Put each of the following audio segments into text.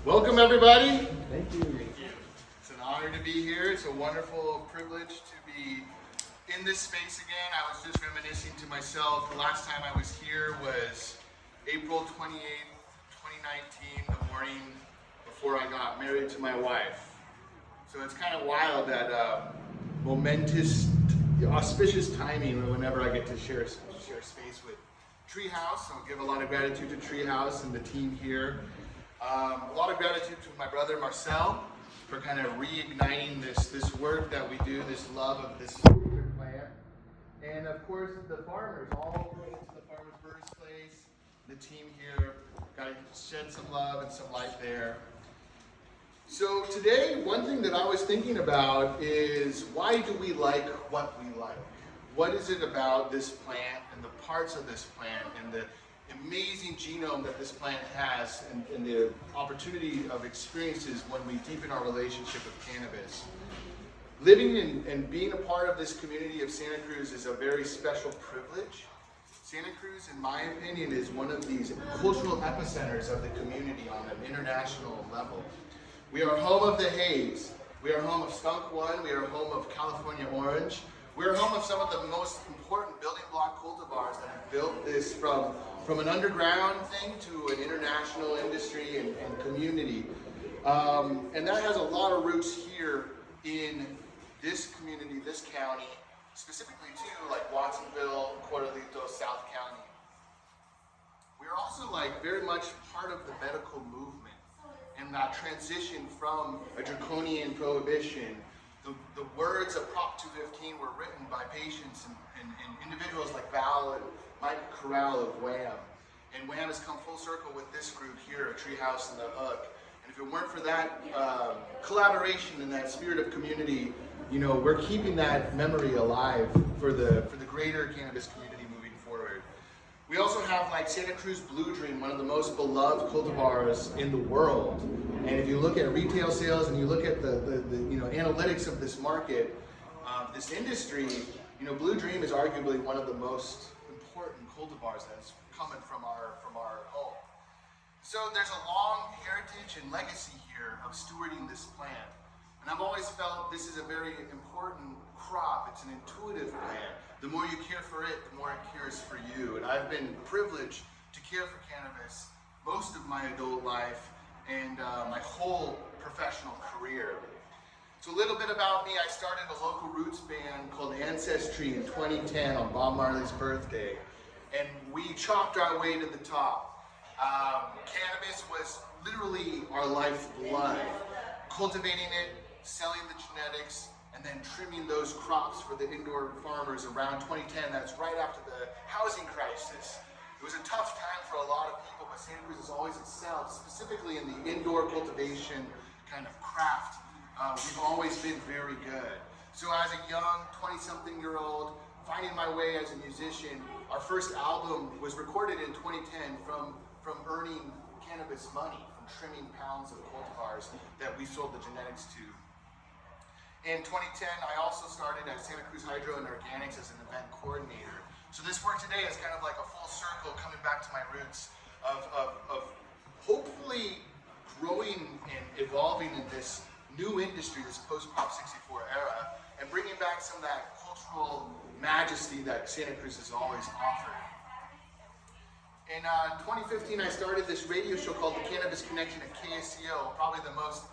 Welcome everybody. Thank you. It's an honor to be here. It's a wonderful privilege to be in this space again. I was just reminiscing to myself, the last time I was here was April 28th, 2019, the morning before I got married to my wife. So it's kind of wild that momentous, auspicious timing whenever I get to share space with Treehouse. I'll give a lot of gratitude to Treehouse and the team here. A lot of gratitude to my brother Marcel for kind of reigniting this work that we do, this love of this plant. And of course the farmers, all the way to the farmers' birthplace, the team here, got to shed some love and some light there. So today, one thing that I was thinking about is, why do we like what we like? What is it about this plant and the parts of this plant and the amazing genome that this plant has and the opportunity of experiences when we deepen our relationship with cannabis? Living and being a part of this community of Santa Cruz is a very special privilege. Santa Cruz, in my opinion, is one of these cultural epicenters of the community on an international level. We are home of the haze. We are home of Skunk One. We are home of California Orange. We are home of some of the most important building block cultivars that have built this from an underground thing to an international industry and community. And that has a lot of roots here in this community, this county, specifically too, like Watsonville, Corralito, South County. We are also like very much part of the medical movement and that transition from a draconian prohibition. The words of Prop 215 were written by patients and individuals like Val and Mike Corral of WHAM. And WHAM has come full circle with this group here at Treehouse and the Hook. And if it weren't for that collaboration and that spirit of community, you know, we're keeping that memory alive for the greater cannabis community moving forward. We also have like Santa Cruz Blue Dream, one of the most beloved cultivars in the world. And if you look at retail sales and you look at the you know, analytics of this market, this industry, you know, Blue Dream is arguably one of the most important cultivars that's coming from our home. So there's a long heritage and legacy here of stewarding this plant. And I've always felt this is a very important crop. It's an intuitive plant. The more you care for it, the more it cares for you. And I've been privileged to care for cannabis most of my adult life and my whole professional career. So a little bit about me, I started a local roots band called Ancestry in 2010 on Bob Marley's birthday. And we chopped our way to the top. Cannabis was literally our lifeblood. Cultivating it, selling the genetics, and then trimming those crops for the indoor farmers around 2010. That's right after the housing crisis. It was a tough time for a lot of people, but Santa Cruz has always excelled, specifically in the indoor cultivation kind of craft. We've always been very good. So as a young 20-something-year-old, finding my way as a musician, our first album was recorded in 2010 from earning cannabis money, from trimming pounds of cultivars that we sold the genetics to. In 2010, I also started at Santa Cruz Hydro and Organics as an event coordinator. So this work today is kind of like a full circle coming back to my roots of hopefully growing and evolving in this new industry, this post-Prop 64 era, and bringing back some of that cultural majesty that Santa Cruz has always offered. In 2015, I started this radio show called The Cannabis Connection at KSCO, probably the most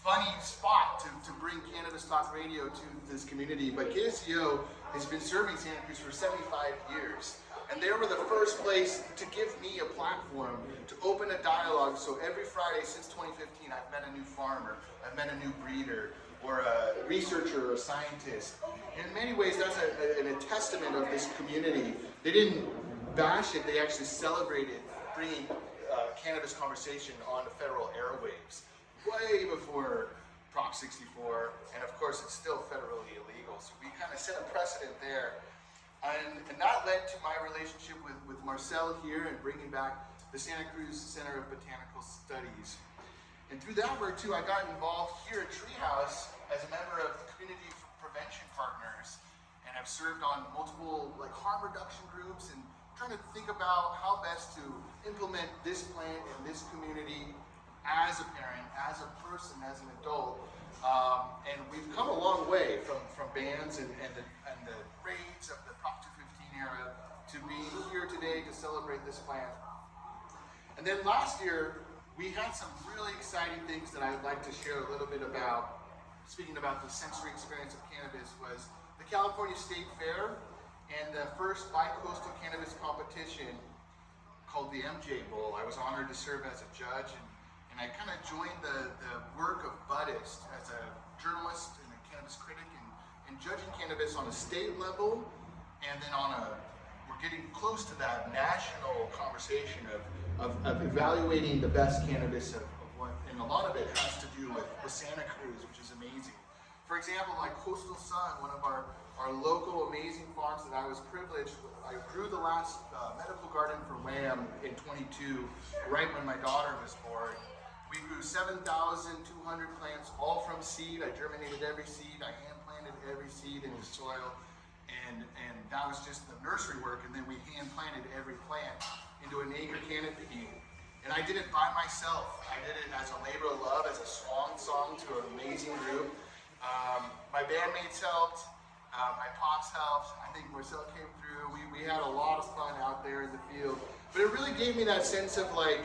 funny spot to bring Cannabis Talk Radio to this community. But KSCO has been serving Santa Cruz for 75 years. And they were the first place to give me a platform to open a dialogue. So every Friday since 2015, I've met a new farmer, I've met a new breeder, or a researcher, or a scientist. In many ways, that's a testament of this community. They didn't bash it, they actually celebrated bringing cannabis conversation on the federal airwaves, way before Prop 64, and of course it's still federally illegal. So we kind of set a precedent there. And that led to my relationship with Marcel here and bringing back the Santa Cruz Center of Botanical Studies. And through that work too, I got involved here at Treehouse as a member of the Community Prevention Partners, and I've served on multiple like harm reduction groups and trying to think about how best to implement this plant in this community as a parent, as a person, as an adult. And we've come a long way from bands and the raids of the Prop 215 era to being here today to celebrate this plant. And then last year, we had some really exciting things that I'd like to share a little bit about. Speaking about the sensory experience of cannabis, was the California State Fair and the first bi-coastal cannabis competition called the MJ Bowl. I was honored to serve as a judge, and I kind of joined the work of Buddhist as a journalist and a cannabis critic, and judging cannabis on a state level, and then we're getting close to that national conversation of evaluating the best cannabis of what, and a lot of it has to do with Santa Cruz, which is amazing. For example, like Coastal Sun, one of our local amazing farms that I was privileged with. I grew the last medical garden for Wham in 22, right when my daughter was born. We grew 7,200 plants, all from seed. I germinated every seed. I hand planted every seed in the soil. And that was just the nursery work. And then we hand planted every plant into an acre canopy. And I did it by myself. I did it as a labor of love, as a swan song to an amazing group. My bandmates helped. My pops helped. I think Marcel came through. We had a lot of fun out there in the field. But it really gave me that sense of like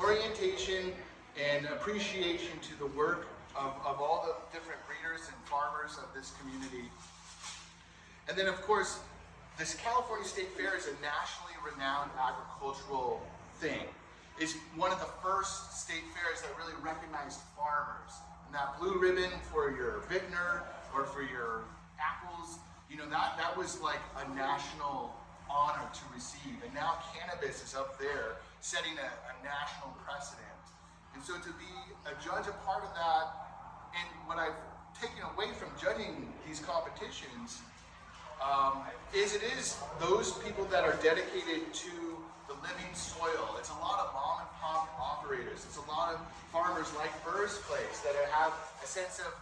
orientation and appreciation to the work of all the different breeders and farmers of this community. And then of course, this California State Fair is a nationally renowned agricultural thing. It's one of the first state fairs that really recognized farmers. And that blue ribbon for your vintner or for your apples, you know, that was like a national honor to receive. And now cannabis is up there setting a national precedent. And so to be a judge, a part of that, and what I've taken away from judging these competitions it is those people that are dedicated to the living soil. It's a lot of mom and pop operators. It's a lot of farmers like Burr's Place that have a sense of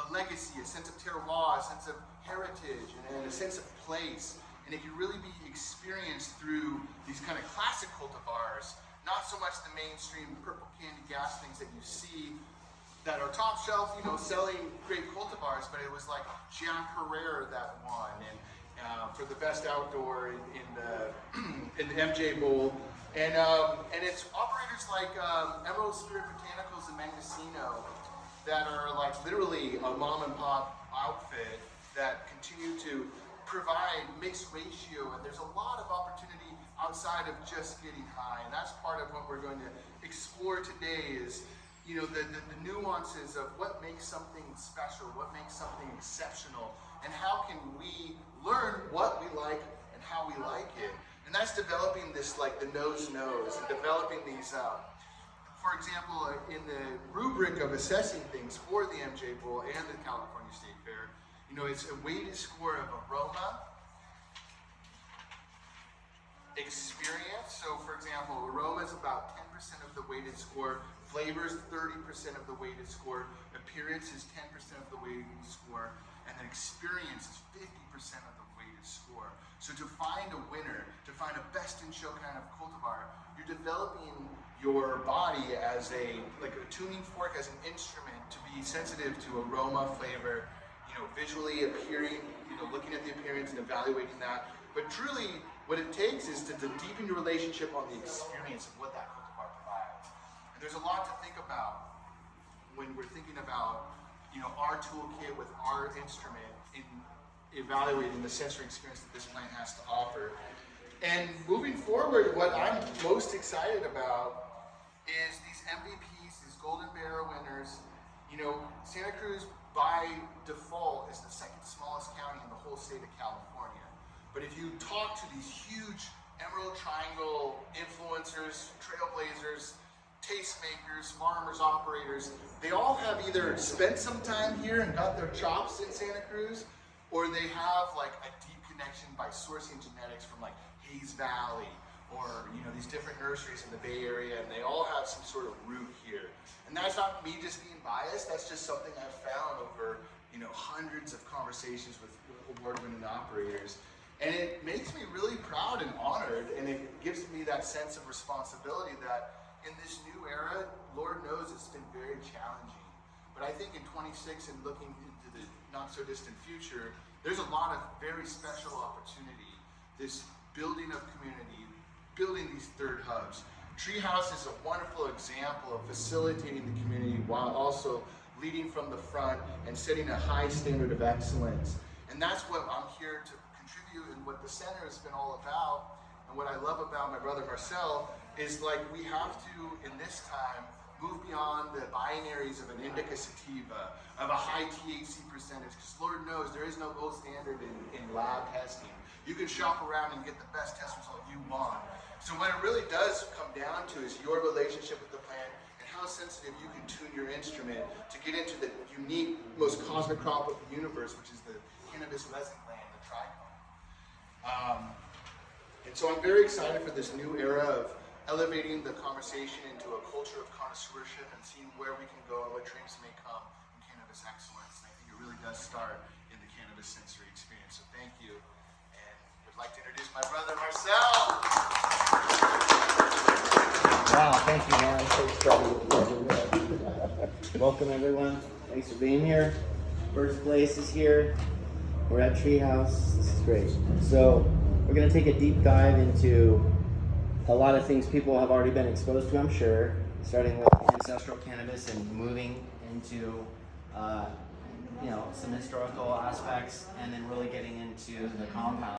a legacy, a sense of terroir, a sense of heritage, and a sense of place. And it can really be experienced through these kind of classic cultivars, not so much the mainstream purple candy gas things that you see that are top shelf, you know, selling great cultivars, but it was like Jack Herrera that won, and for the best outdoor in the MJ Bowl, and it's operators like Emerald Spirit Botanicals in Mendocino that are like literally a mom and pop outfit that continue to provide mixed ratio, and there's a lot of opportunity outside of just getting high, and that's part of what we're going to explore today is, you know, the nuances of what makes something special, what makes something exceptional, and how can we learn what we like and how we like it. And that's developing this, like the nose, and developing these, for example, in the rubric of assessing things for the MJ Bowl and the California State Fair, you know, it's a weighted score of aroma, experience. So for example, aroma is about 10% of the weighted score, flavor is 30% of the weighted score, appearance is 10% of the weighted score, and then experience is 50% of the weighted score. So to find a winner, to find a best in show kind of cultivar, you're developing your body as like a tuning fork, as an instrument to be sensitive to aroma, flavor, you know, visually appearing, you know, looking at the appearance and evaluating that. But truly, what it takes is to deepen your relationship on the experience of what that cultivar provides. And there's a lot to think about when we're thinking about, you know, our toolkit with our instrument in evaluating the sensory experience that this plant has to offer. And moving forward, what I'm most excited about is these MVPs, these Golden Bear winners. You know, Santa Cruz by default is the second smallest county in the whole state of California. But if you talk to these huge Emerald Triangle influencers, trailblazers, tastemakers, farmers, operators, they all have either spent some time here and got their chops in Santa Cruz, or they have like a deep connection by sourcing genetics from like Hayes Valley, or you know, these different nurseries in the Bay Area, and they all have some sort of root here. And that's not me just being biased, that's just something I've found over, you know, hundreds of conversations with award-winning operators. And it makes me really proud and honored, and it gives me that sense of responsibility that, in this new era, Lord knows it's been very challenging. But I think in 26 and looking into the not so distant future, there's a lot of very special opportunity. This building of community, building these third hubs. Treehouse is a wonderful example of facilitating the community while also leading from the front and setting a high standard of excellence. And that's what I'm here to contribute, and what the center has been all about. And what I love about my brother Marcel is, like, we have to, in this time, move beyond the binaries of an indica sativa, of a high THC percentage, because Lord knows there is no gold standard in lab testing. You can shop around and get the best test result you want. So what it really does come down to is your relationship with the plant and how sensitive you can tune your instrument to get into the unique, most cosmic crop of the universe, which is the cannabis resin gland, the trichome. And so I'm very excited for this new era of elevating the conversation into a culture of connoisseurship and seeing where we can go and what dreams may come in cannabis excellence. And I think it really does start in the cannabis sensory experience. So thank you. And I'd like to introduce my brother, Marcel. Wow, thank you, man. I'm so excited. Welcome, everyone. Thanks for being here. First place is here. We're at Treehouse. This is great. So we're going to take a deep dive into a lot of things people have already been exposed to, I'm sure, starting with ancestral cannabis and moving into some historical aspects, and then really getting into the compound.